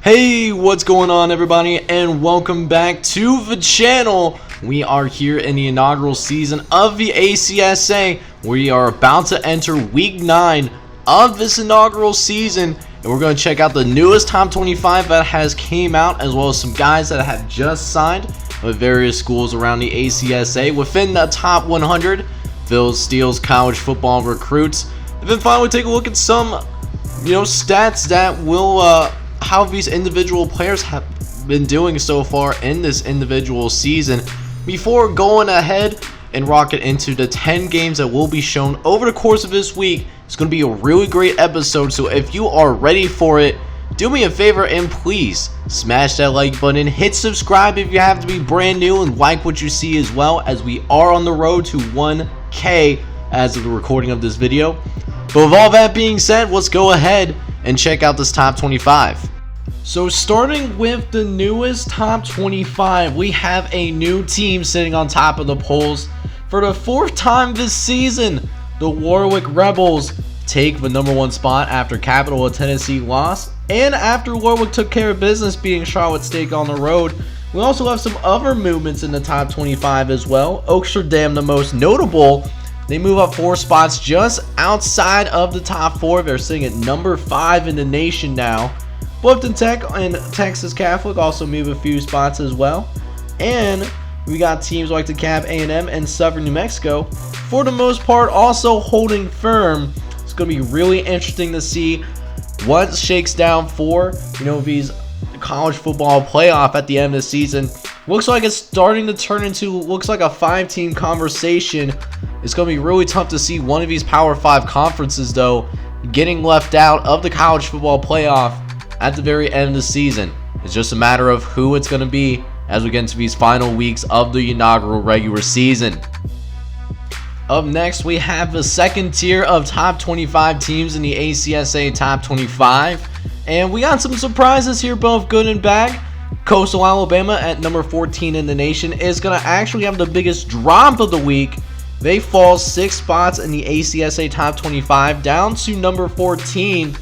Hey, what's going on everybody, and welcome back to the channel. We are here in the inaugural season of the ACSA. We are about to enter week 9 of this inaugural season, and we're going to check out the newest top 25 that has came out, as well as some guys that have just signed with various schools around the ACSA within the top 100 Phil Steele's college football recruits. And then finally take a look at some stats that will how these individual players have been doing so far in this individual season before going ahead and rocket into the 10 games that will be shown over the course of this week. It's going to be a really great episode, so if you are ready for it, do me a favor and please smash that like button, hit subscribe if you have to be brand new, and like what you see as well, as we are on the road to 1K as of the recording of this video. But with all that being said, let's go ahead and check out this top 25. So starting with the newest top 25, we have a new team sitting on top of the polls. For the 4th time this season, the Warwick Rebels take the #1 spot after Capital of Tennessee lost, and after Warwick took care of business beating Charlotte State on the road. We also have some other movements in the top 25 as well. Oaksterdam, the most notable, they move up 4 spots just outside of the top 4. They're sitting at number 5 in the nation now. Bluffton Tech and Texas Catholic also move a few spots as well. And we got teams like DeKalb A&M and Southern New Mexico, for the most part, also holding firm. It's going to be really interesting to see what shakes down for these college football playoff at the end of the season. Looks like it's starting to turn into a 5-team conversation. It's going to be really tough to see one of these Power 5 conferences, though, getting left out of the college football playoff at the very end of the season. It's just a matter of who it's going to be as we get into these final weeks of the inaugural regular season. Up next, we have the second tier of top 25 teams in the ACSA top 25. And we got some surprises here, both good and bad. Coastal Alabama at number 14 in the nation is going to actually have the biggest drop of the week. They fall 6 spots in the ACSA top 25 down to number 14.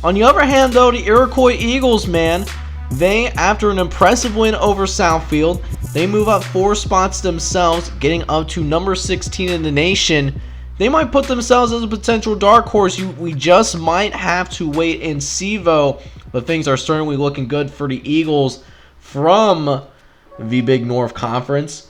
On the other hand, though, the Iroquois Eagles, man, they, after an impressive win over Southfield, they move up 4 spots themselves, getting up to number 16 in the nation. They might put themselves as a potential dark horse. We just might have to wait and see, though. But things are certainly looking good for the Eagles from the Big North Conference.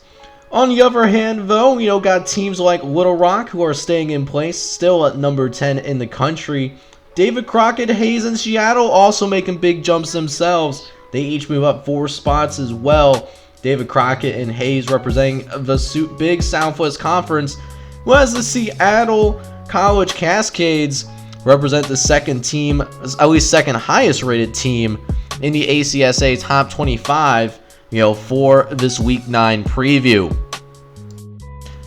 On the other hand, though, got teams like Little Rock who are staying in place, still at number 10 in the country. David Crockett, Hayes, and Seattle also making big jumps themselves. They each move up 4 spots as well. David Crockett and Hayes representing the Big Southwest Conference, whereas the Seattle College Cascades represent the second team, at least second highest rated team in the ACSA top 25, for this week 9 preview.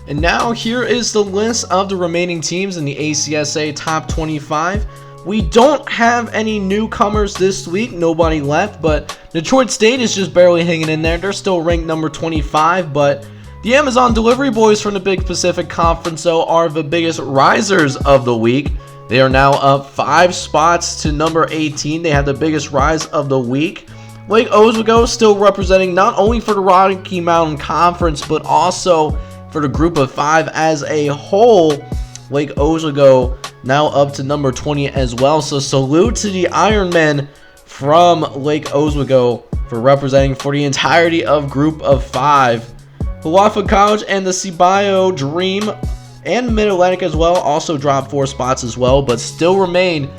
And now here is the list of the remaining teams in the ACSA top 25. We don't have any newcomers this week, nobody left, but Detroit State is just barely hanging in there. They're still ranked number 25, but the Amazon Delivery Boys from the Big Pacific Conference, though, are the biggest risers of the week. They are now up 5 spots to number 18. They have the biggest rise of the week. Lake Oswego still representing not only for the Rocky Mountain Conference, but also for the group of 5 as a whole. Lake Oswego now up to number 20 as well. So salute to the Ironmen from Lake Oswego for representing for the entirety of group of 5. Halafa College and the Cibayo Dream and Mid-Atlantic as well also dropped 4 spots as well, but still remain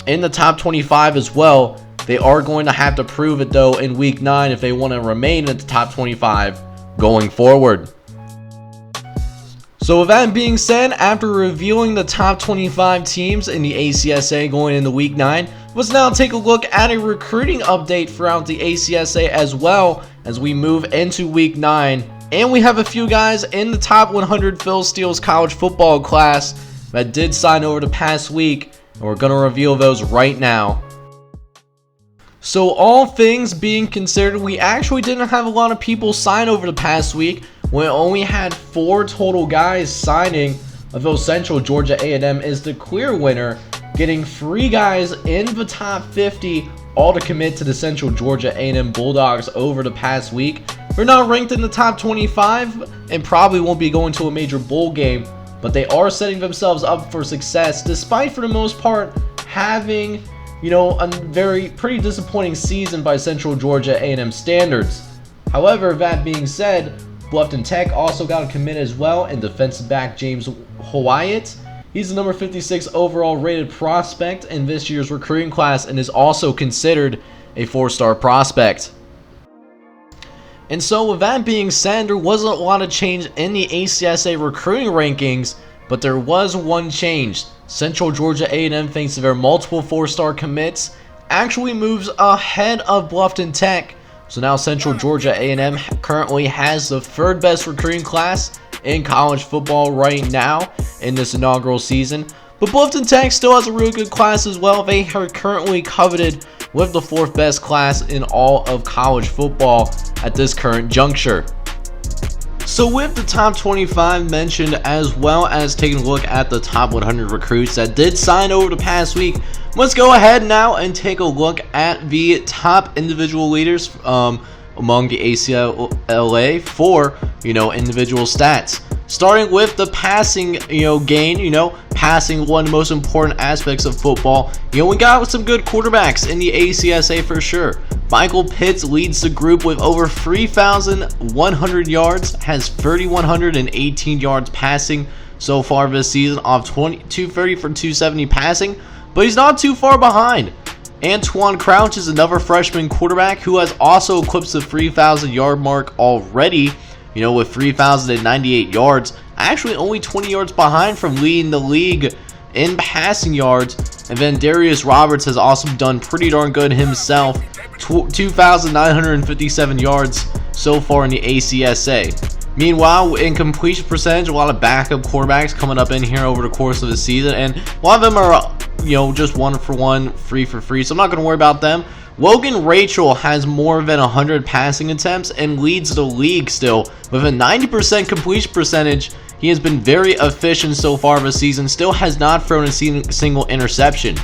in the top 25 as well. They are going to have to prove it, though, in week 9 if they want to remain in the top 25 going forward. So with that being said, after reviewing the top 25 teams in the ACSA going into week 9, let's now take a look at a recruiting update throughout the ACSA as well as we move into week 9. And we have a few guys in the top 100 Phil Steele's college football class that did sign over the past week, and we're going to reveal those right now. So all things being considered, we actually didn't have a lot of people sign over the past week. We only had 4 total guys signing. Although Central Georgia A&M is the clear winner, getting 3 guys in the top 50 all to commit to the Central Georgia A&M Bulldogs over the past week. They're not ranked in the top 25 and probably won't be going to a major bowl game, but they are setting themselves up for success despite, for the most part, having, a pretty disappointing season by Central Georgia A&M standards. However, that being said, Bluffton Tech also got a commit as well in defensive back James Hyatt. He's the number 56 overall rated prospect in this year's recruiting class and is also considered a 4-star prospect. And so with that being said, there wasn't a lot of change in the ACSA recruiting rankings, but there was one change. Central Georgia A&M, thanks to their multiple 4-star commits, actually moves ahead of Bluffton Tech. So now Central Georgia A&M currently has the 3rd best recruiting class in college football right now in this inaugural season. But Bluffton Tech still has a really good class as well. They are currently coveted with the 4th best class in all of college football at this current juncture. So with the top 25 mentioned, as well as taking a look at the top 100 recruits that did sign over the past week, let's go ahead now and take a look at the top individual leaders among the ACSA for, individual stats. Starting with the passing, gain, passing, one of the most important aspects of football. We got some good quarterbacks in the ACSA for sure. Michael Pitts leads the group with over 3,100 yards, has 3,118 yards passing so far this season off 230 for 270 passing, but he's not too far behind. Antoine Crouch is another freshman quarterback who has also eclipsed the 3,000 yard mark already, with 3,098 yards, actually only 20 yards behind from leading the league in passing yards. And then Darius Roberts has also done pretty darn good himself, 2,957 yards so far in the ACSA. Meanwhile, in completion percentage, a lot of backup quarterbacks coming up in here over the course of the season, and a lot of them are, just 1 for 1, 3 for 3, so I'm not going to worry about them. Logan Rachel has more than 100 passing attempts and leads the league still with a 90% completion percentage. He has been very efficient so far this season, still has not thrown a single interception.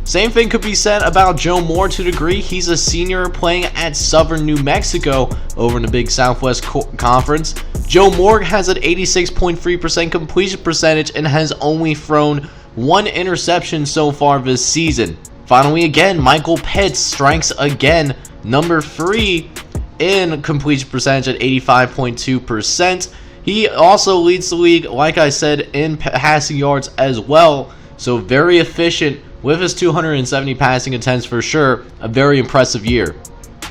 Same thing could be said about Joe Moore to a degree. He's a senior playing at Southern New Mexico over in the Big Southwest Conference. Joe Moore has an 86.3% completion percentage and has only thrown 1 interception so far this season. Finally, again, Michael Pitts strikes again, number 3 in completion percentage at 85.2%. He also leads the league, like I said, in passing yards as well. So very efficient with his 270 passing attempts for sure. A very impressive year.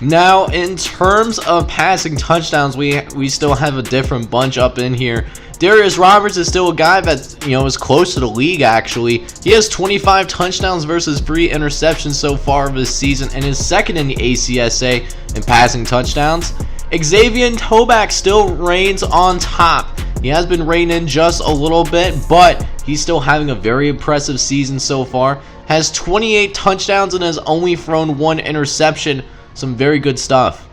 Now, in terms of passing touchdowns, we still have a different bunch up in here. Darius Roberts is still a guy that, is close to the league actually. He has 25 touchdowns versus 3 interceptions so far this season and is second in the ACSA in passing touchdowns. Xavier Toback still reigns on top. He has been reining in just a little bit, but he's still having a very impressive season so far. Has 28 touchdowns and has only thrown 1 interception. Some very good stuff.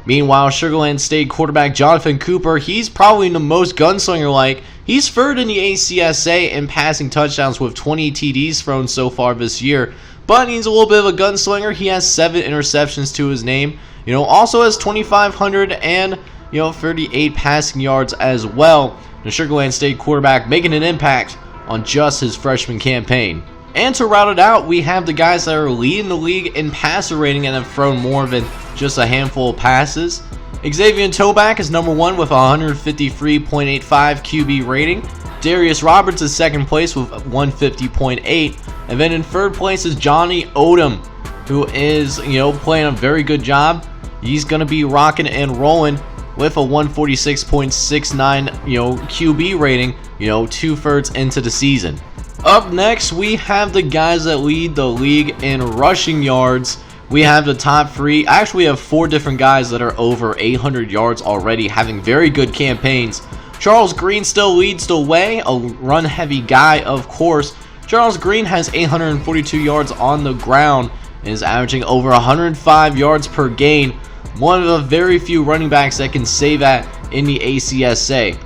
Meanwhile, Sugar Land State quarterback Jonathan Cooper, he's probably the most gunslinger-like. He's 3rd in the ACSA in passing touchdowns with 20 TDs thrown so far this year. But he's a little bit of a gunslinger. He has 7 interceptions to his name. Also has 2,500 and 38 passing yards as well. The Sugar Land State quarterback making an impact on just his freshman campaign. And to round it out, we have the guys that are leading the league in passer rating and have thrown more than just a handful of passes. Xavier Toback is number 1 with 153.85 QB rating. Darius Roberts is 2nd place with 150.8. And then in 3rd place is Johnny Odom, who is, playing a very good job. He's going to be rocking and rolling with a 146.69, QB rating, 2/3 into the season. Up next, we have the guys that lead the league in rushing yards. We have the top 3. Actually, we have 4 different guys that are over 800 yards already, having very good campaigns. Charles Green still leads the way, a run-heavy guy, of course. Charles Green has 842 yards on the ground and is averaging over 105 yards per gain. One of the very few running backs that can say that in the ACSA.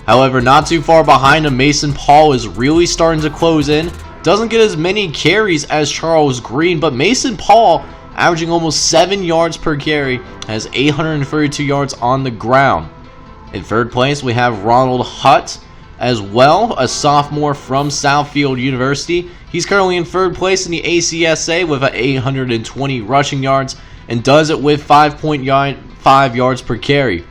However, not too far behind him, Mason Paul is really starting to close in. doesn't get as many carries as Charles Green, but Mason Paul, averaging almost 7 yards per carry, has 832 yards on the ground. In third place, we have Ronald Hutt as well, a sophomore from Southfield University. He's currently in third place in the ACSA with 820 rushing yards and does it with 5.5 yards per carry.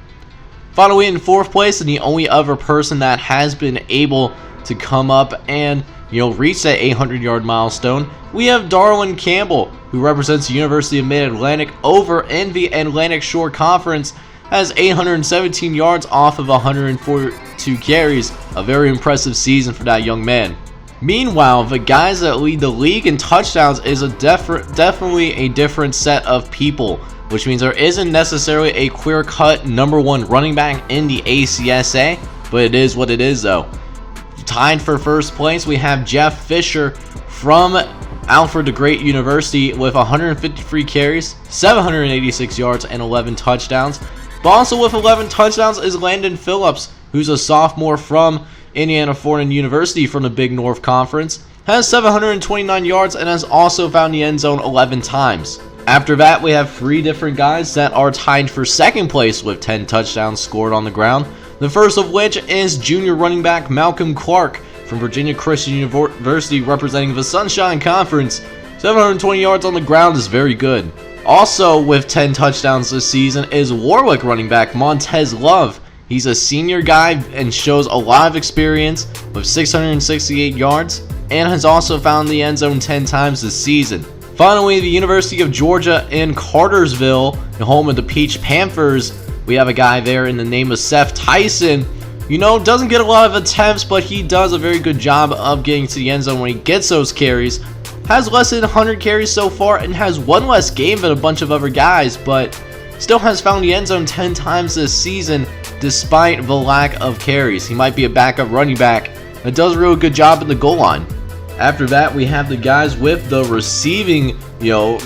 Finally, in fourth place, and the only other person that has been able to come up and reach that 800-yard milestone, we have Darwin Campbell, who represents the University of Mid-Atlantic over in the Atlantic Shore Conference, has 817 yards off of 142 carries. A very impressive season for that young man. Meanwhile, the guys that lead the league in touchdowns is definitely a different set of people, which means there isn't necessarily a clear-cut number one running back in the ACSA, but it is what it is though. Tied for first place, we have Jeff Fisher from Alfred the Great University with 153 carries, 786 yards, and 11 touchdowns. But also with 11 touchdowns is Landon Phillips, who's a sophomore from Indiana Foreign University from the Big North Conference, has 729 yards and has also found the end zone 11 times. After that, we have 3 different guys that are tied for second place with 10 touchdowns scored on the ground. The first of which is junior running back Malcolm Clark from Virginia Christian University representing the Sunshine Conference. 720 yards on the ground is very good. Also with 10 touchdowns this season is Warwick running back Montez Love. He's a senior guy and shows a lot of experience with 668 yards and has also found the end zone 10 times this season. Finally, the University of Georgia in Cartersville, the home of the Peach Panthers, we have a guy there in the name of Seth Tyson. Doesn't get a lot of attempts, but he does a very good job of getting to the end zone when he gets those carries. Has less than 100 carries so far and has one less game than a bunch of other guys, but still has found the end zone 10 times this season despite the lack of carries. He might be a backup running back that does a real good job in the goal line. After that, we have the guys with the receiving,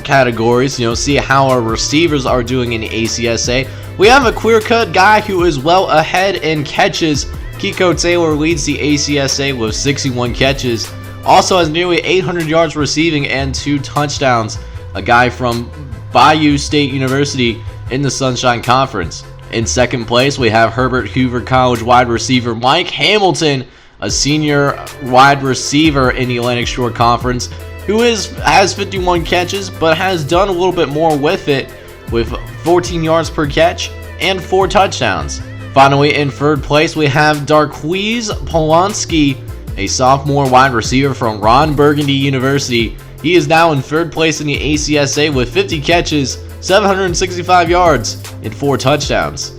categories, see how our receivers are doing in the ACSA. We have a clear-cut guy who is well ahead in catches. Kiko Taylor leads the ACSA with 61 catches. Also has nearly 800 yards receiving and 2 touchdowns. A guy from Bayou State University in the Sunshine Conference. In second place, we have Herbert Hoover College wide receiver Mike Hamilton, a senior wide receiver in the Atlantic Shore Conference, who has 51 catches, but has done a little bit more with it, with 14 yards per catch and 4 touchdowns. Finally, in third place, we have Darqueze Polanski, a sophomore wide receiver from Ron Burgundy University. He is now in third place in the ACSA with 50 catches, 765 yards, and 4 touchdowns.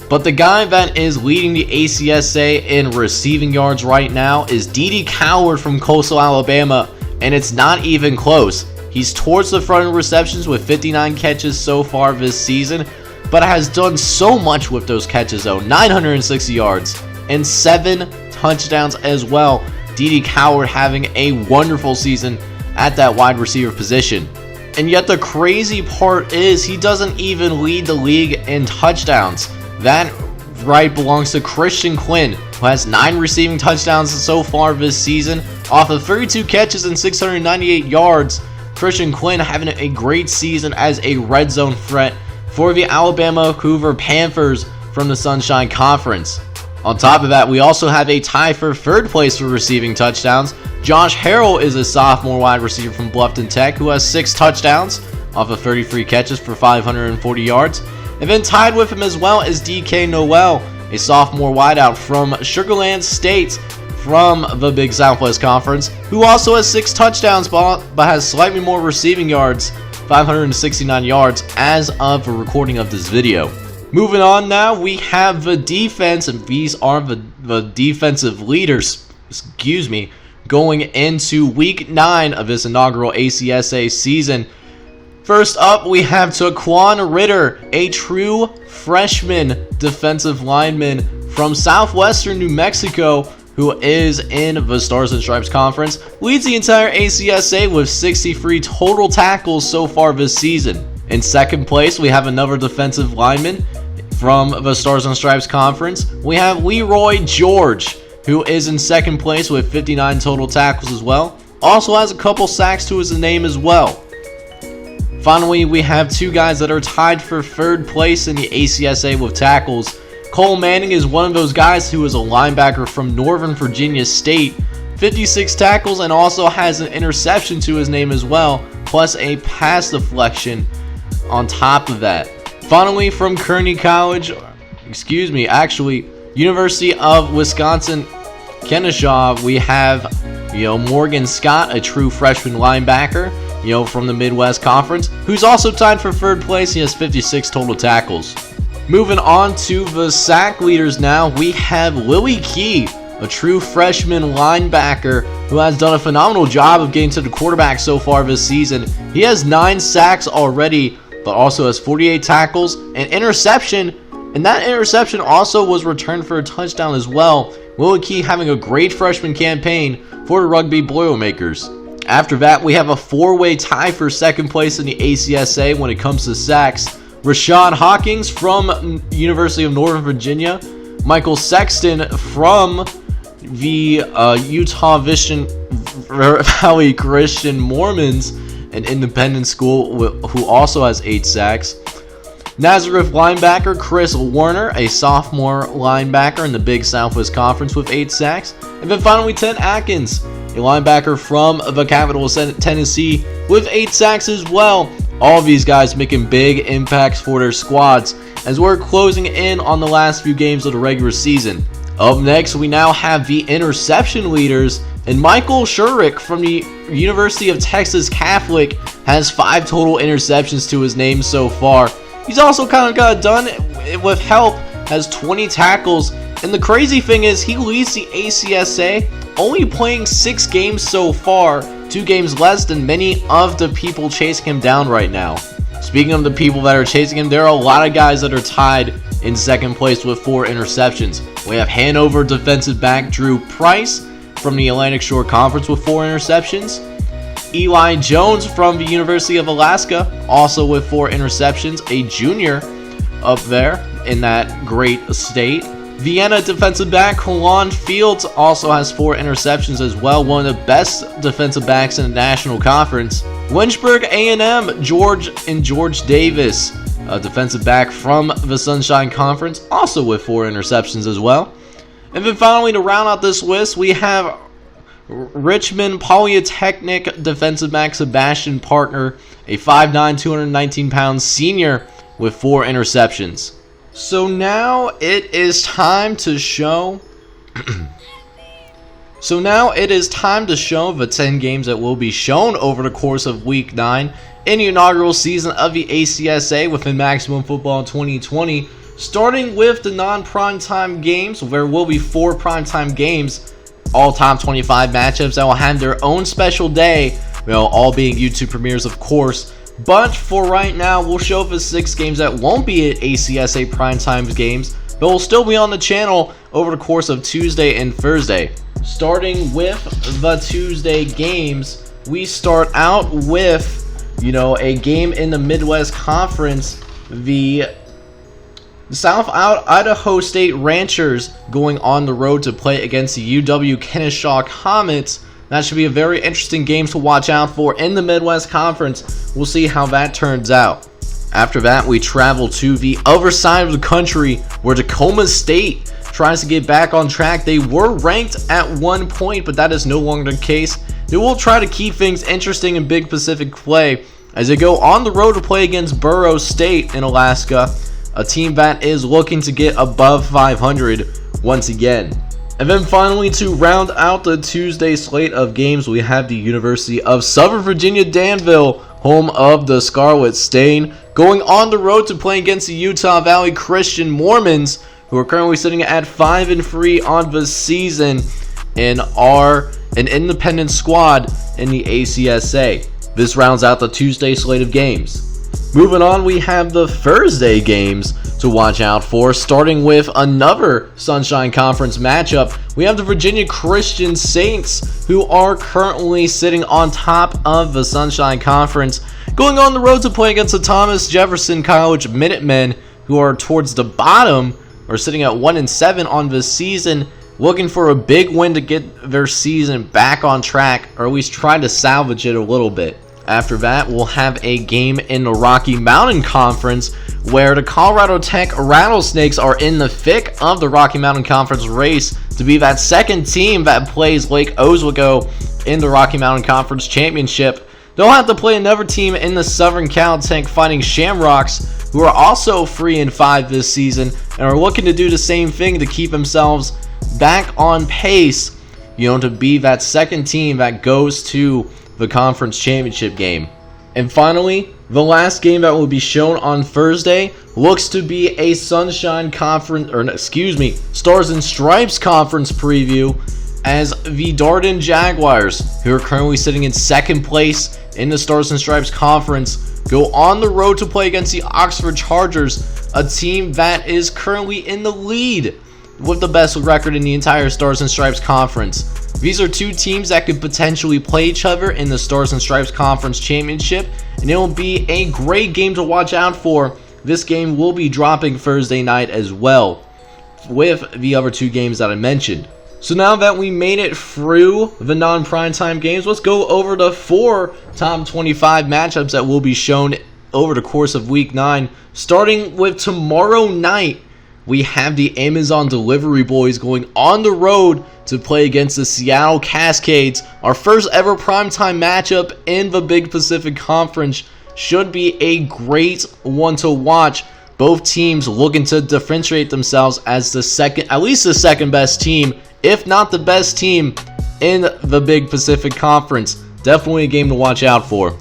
But the guy that is leading the ACSA in receiving yards right now is D.D. Coward from Coastal Alabama, and it's not even close. He's towards the front in receptions with 59 catches so far this season, but has done so much with those catches though. 960 yards and 7 touchdowns as well. D.D. Coward having a wonderful season at that wide receiver position. And yet the crazy part is he doesn't even lead the league in touchdowns. That right belongs to Christian Quinn, who has 9 receiving touchdowns so far this season off of 32 catches and 698 yards. Christian Quinn having a great season as a red zone threat for the Alabama Hoover Panthers from the Sunshine Conference. On top of that, we also have a tie for third place for receiving touchdowns. Josh Harrell is a sophomore wide receiver from Bluffton Tech who has 6 touchdowns off of 33 catches for 540 yards. And then tied with him as well is DK Noel, a sophomore wideout from Sugarland State from the Big Southwest Conference, who also has 6 touchdowns but has slightly more receiving yards, 569 yards as of the recording of this video. Moving on now, we have the defense, and these are the defensive leaders, going into week 9 of this inaugural ACSA season. First up, we have Taquan Ritter, a true freshman defensive lineman from southwestern New Mexico, who is in the Stars and Stripes Conference, leads the entire ACSA with 63 total tackles so far this season. In second place, we have another defensive lineman from the Stars and Stripes Conference. We have Leroy George, who is in second place with 59 total tackles as well. also has a couple sacks to his name as well. Finally, we have two guys that are tied for third place in the ACSA with tackles. Cole Manning is one of those guys who is a linebacker from Northern Virginia State, 56 tackles, and also has an interception to his name as well, plus a pass deflection on top of that. Finally, from Kearney College, University of Wisconsin-Kenosha, we have Morgan Scott, a true freshman linebacker, from the Midwest Conference, who's also tied for third place. He has 56 total tackles. Moving on to the sack leaders now, we have Willie Key, a true freshman linebacker who has done a phenomenal job of getting to the quarterback so far this season. He has 9 sacks already, but also has 48 tackles, an interception, and that interception also was returned for a touchdown as well. Willie Key having a great freshman campaign for the Rugby Boilermakers. After that, we have a 4-way tie for second place in the ACSA when it comes to sacks. Rashawn Hawkins from University of Northern Virginia, Michael Sexton from the Utah Valley Christian Mormons, an independent school who also has 8 sacks. Nazareth linebacker Chris Warner, a sophomore linebacker in the Big Southwest Conference with 8 sacks. And then finally, Ted Atkins, a linebacker from the capital of Tennessee with 8 sacks as well. All of these guys making big impacts for their squads as we're closing in on the last few games of the regular season. Up next, we now have the interception leaders, and Michael Shurik from the University of Texas Catholic has 5 total interceptions to his name so far. He's also kind of got it done with help, has 20 tackles, and the crazy thing is he leads the ACSA, only playing 6 games so far, 2 games less than many of the people chasing him down right now. Speaking of the people that are chasing him, there are a lot of guys that are tied in second place with 4 interceptions. We have Hanover defensive back Drew Price from the Atlantic Shore Conference with 4 interceptions. Eli Jones from the University of Alaska, also with 4 interceptions, a junior up there in that great state. Vienna defensive back Kalon Fields also has 4 interceptions as well, one of the best defensive backs in the National Conference. Lynchburg A&M George Davis, a defensive back from the Sunshine Conference, also with 4 interceptions as well. And then finally, to round out this list, we have Richmond Polytechnic defensive back Sebastian Partner, a 5'9", 219-pound senior with 4 interceptions. So now it is time to show the 10 games that will be shown over the course of Week 9 in the inaugural season of the ACSA within Maximum Football 2020, starting with the non-primetime games. There will be 4 primetime games, all top 25 matchups that will have their own special day, all being YouTube premieres, of course. But for right now, we'll show the 6 games that won't be at ACSA primetime games, but will still be on the channel over the course of Tuesday and Thursday. Starting with the Tuesday games, we start out with, a game in the Midwest Conference, the South Idaho State Ranchers going on the road to play against the UW-Kenosha Comets. That should be a very interesting game to watch out for in the Midwest Conference. We'll see how that turns out. After that, we travel to the other side of the country where Tacoma State tries to get back on track. They were ranked at one point, but that is no longer the case. They will try to keep things interesting in Big Pacific play as they go on the road to play against Burroughs State in Alaska, a team that is looking to get above 500 once again. And then finally, to round out the Tuesday slate of games, we have the University of Southern Virginia Danville, home of the Scarlet Stain, going on the road to play against the Utah Valley Christian Mormons, who are currently sitting at 5-3 on the season and are an independent squad in the ACSA. This rounds out the Tuesday slate of games. Moving on, we have the Thursday games to watch out for, starting with another Sunshine Conference matchup. We have the Virginia Christian Saints, who are currently sitting on top of the Sunshine Conference, going on the road to play against the Thomas Jefferson College Minutemen, who are towards the bottom, or sitting at 1-7 on the season, looking for a big win to get their season back on track, or at least try to salvage it a little bit. After that, we'll have a game in the Rocky Mountain Conference where the Colorado Tech Rattlesnakes are in the thick of the Rocky Mountain Conference race to be that second team that plays Lake Oswego in the Rocky Mountain Conference Championship. They'll have to play another team in the Southern Cal Tech Fighting Shamrocks, who are also 3-5 this season and are looking to do the same thing to keep themselves back on pace, to be that second team that goes to the conference championship game. And finally, the last game that will be shown on Thursday looks to be a Sunshine Conference, Stars and Stripes Conference preview, as the Darden Jaguars, who are currently sitting in second place in the Stars and Stripes Conference, go on the road to play against the Oxford Chargers, a team that is currently in the lead with the best record in the entire Stars and Stripes Conference. These are two teams that could potentially play each other in the Stars and Stripes Conference Championship, and it will be a great game to watch out for. This game will be dropping Thursday night as well, with the other two games that I mentioned. So now that we made it through the non-primetime games, let's go over the 4 top 25 matchups that will be shown over the course of Week 9. Starting with tomorrow night, we have the Amazon Delivery Boys going on the road to play against the Seattle Cascades. Our first ever primetime matchup in the Big Pacific Conference. Should be a great one to watch. Both teams looking to differentiate themselves as at least the second best team, if not the best team in the Big Pacific Conference. Definitely a game to watch out for.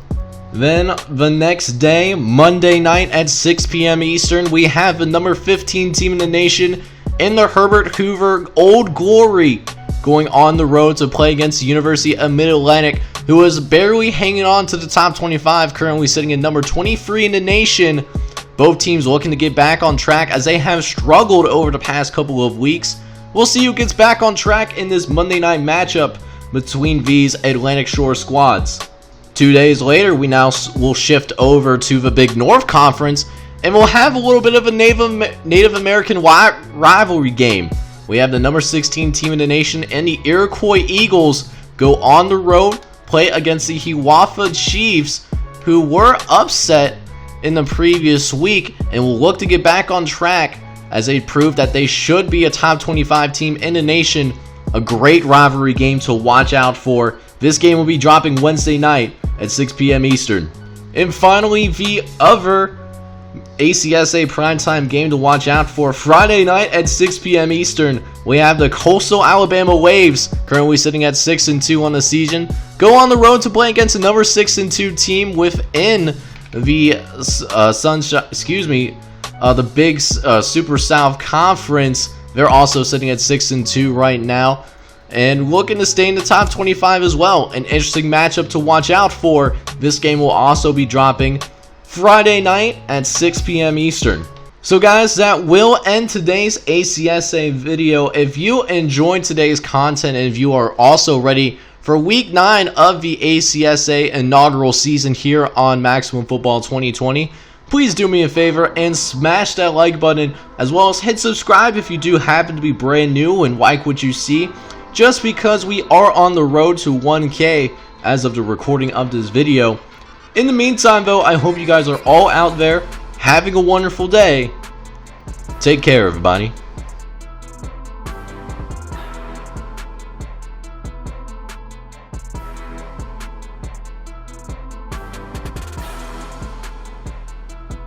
Then the next day, Monday night at 6 p.m. Eastern, we have the number 15 team in the nation in the Herbert Hoover Old Glory going on the road to play against the University of Mid-Atlantic, who is barely hanging on to the top 25, currently sitting at number 23 in the nation. Both teams looking to get back on track as they have struggled over the past couple of weeks. We'll see who gets back on track in this Monday night matchup between these Atlantic Shore squads. 2 days later, we now will shift over to the Big North Conference, and we'll have a little bit of a Native American rivalry game. We have the number 16 team in the nation and the Iroquois Eagles go on the road, play against the Hiawatha Chiefs, who were upset in the previous week and will look to get back on track as they prove that they should be a top 25 team in the nation. A great rivalry game to watch out for. This game will be dropping Wednesday night at 6 p.m. Eastern. And finally, the other ACSA primetime game to watch out for. Friday night at 6 p.m. Eastern, we have the Coastal Alabama Waves, currently sitting at 6-2 on the season, go on the road to play against another 6-2 team within the the Big Super South Conference. They're also sitting at 6-2 right now, and looking to stay in the top 25 as well. An interesting matchup to watch out for. This game will also be dropping Friday night at 6 p.m. Eastern. So guys, that will end today's ACSA video. If you enjoyed today's content and if you are also ready for Week 9 of the ACSA inaugural season here on Maximum Football 2020, please do me a favor and smash that like button, as well as hit subscribe if you do happen to be brand new and like what you see, just because we are on the road to 1K as of the recording of this video. In the meantime though, I hope you guys are all out there having a wonderful day. Take care, everybody.